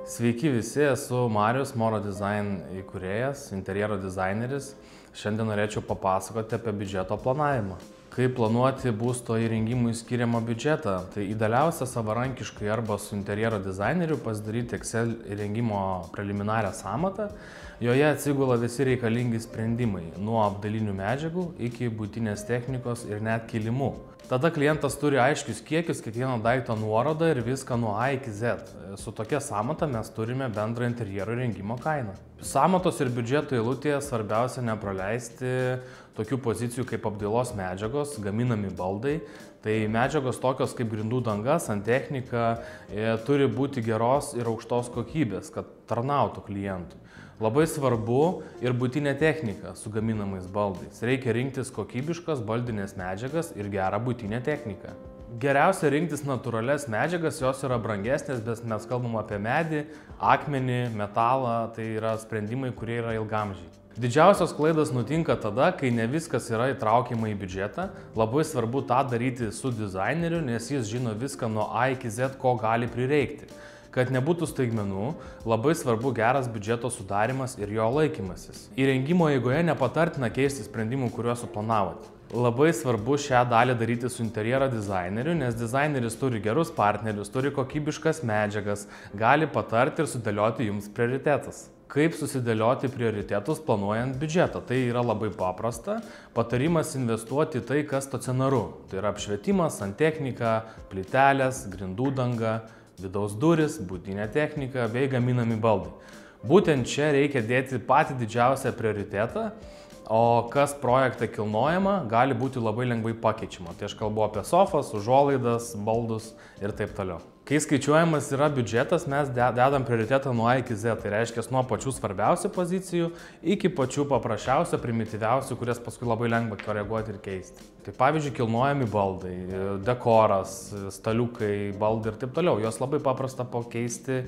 Sveiki visi, esu Marius, Moro Design įkūrėjas, interjero dizaineris. Šiandien norėčiau papasakoti apie biudžeto planavimą. Kaip planuoti būsto įrengimui skiriamą biudžetą? Tai idealiausia savarankiškai arba su interjero dizaineriu pasidaryti Excel įrengimo preliminarią sąmatą. Joje atsigula visi reikalingi sprendimai, nuo apdailinių medžiagų iki buitinės technikos ir net kilimų. Tada klientas turi aiškius kiekius, kiekvieno daikto nuorodą ir viską nuo A iki Z. Su tokia sąmata mes turime bendrą interjero įrengimo kainą. Sąmatos ir biudžeto eilutėje svarbiausia nepraleisti tokių pozicijų kaip apdailos medžiagos, gaminami baldai. Tai medžiagos tokios kaip grindų danga, santechnika turi būti geros ir aukštos kokybės, kad tarnautų klientui. Labai svarbu ir buitinė technika su gaminamais baldais. Reikia rinktis kokybiškas baldinės medžiagas ir gerą buitinę techniką. Geriausia rinktis natūralias medžiagas, jos yra brangesnės, bet mes kalbam apie medį, akmenį, metalą, tai yra sprendimai, kurie yra ilgamžiai. Didžiausios klaidos nutinka tada, kai ne viskas yra įtraukiama į biudžetą. Labai svarbu tą daryti su dizaineriu, nes jis žino viską nuo A iki Z, ko gali prireikti. Kad nebūtų staigmenų, labai svarbu geras biudžeto sudarimas ir jo laikymasis. Įrengimo eigoje nepatartina keisti sprendimų, kuriuos suplanavote. Labai svarbu šią dalį daryti su interjero dizaineriu, nes dizaineris turi gerus partnerius, turi kokybiškas medžiagas, gali patarti ir sudėlioti jums prioritetus. Kaip susidėlioti prioritetus planuojant biudžetą? Tai yra labai paprasta. Patarimas investuoti į tai, kas stacionaru. Tai yra apšvietimas, santechnika, plytelės, grindų danga, vidaus duris, buitinė technika bei gaminami baldai. Būtent čia reikia dėti patį didžiausią prioritetą, o kas projekte kilnojama, gali būti labai lengvai pakeičiama. Tai aš kalbu apie sofas, užuolaidas, baldus ir taip toliau. Kai skaičiuojamas yra biudžetas, mes dedam prioritetą nuo A iki Z, tai reiškia nuo pačių svarbiausių pozicijų iki pačių paprasčiausių, primityviausių, kurias paskui labai lengva koreguoti ir keisti. Tai pavyzdžiui, kilnojami baldai, dekoras, staliukai, baldai ir taip toliau. Jos labai paprasta pakeisti,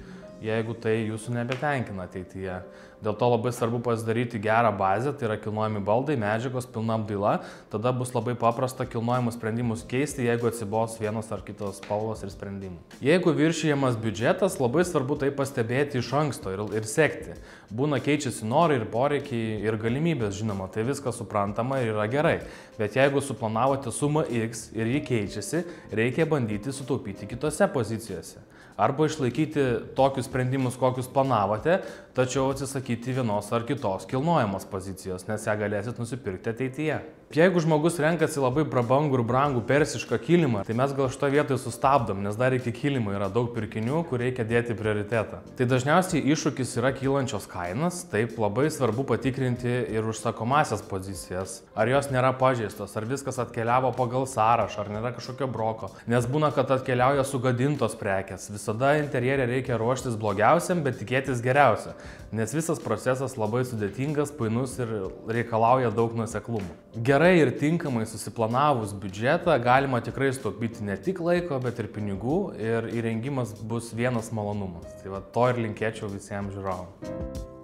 jeigu tai jūsų nebetenkina ateityje. Dėl to labai svarbu pasidaryti gerą bazę, tai yra kilnojami baldai, medžiagos, pilna apdaila. Tada bus labai paprasta kilnojamus sprendimus keisti, jeigu atsibos vienos ar kitos spalvos ir sprendimai. Jeigu viršijamas biudžetas, labai svarbu tai pastebėti iš anksto ir sekti. Būna keičiasi norai ir poreikiai ir galimybės, žinoma, tai viskas suprantama ir yra gerai. Bet jeigu suplanavote sumą X ir ji keičiasi, reikia bandyti sutaupyti kitose pozicijose. Arba išlaikyti tokius sprendimus, kokius planavote, tačiau atsisakyti vienos ar kitos kilnojamos pozicijos, nes ją galėsit nusipirkti ateityje. Jeigu žmogus renkasi labai prabangų ir brangų persišką kilimą, tai mes gal šitoje vietoje sustabdom, nes dar iki kilimo yra daug pirkinių, kur reikia dėti prioritetą. Tai dažniausiai iššūkis yra kylančios kainos, taip labai svarbu patikrinti ir užsakomasias pozicijas. Ar jos nėra pažeistos, ar viskas atkeliavo pagal sąrašą, ar nėra kažkokio broko. Nes būna, kad atkeliauja sugadintos prekės. Visada interjere reikia ruoštis blogiausiam, bet tikėtis geriausio. Nes visas procesas labai sudėtingas, painus ir reikalauja daug nuoseklumo. Gerai ir tinkamai susiplanavus biudžetą galima tikrai sutaupyti ne tik laiko, bet ir pinigų ir įrengimas bus vienas malonumas. Tai va to ir linkėčiau visiems žiūrovams.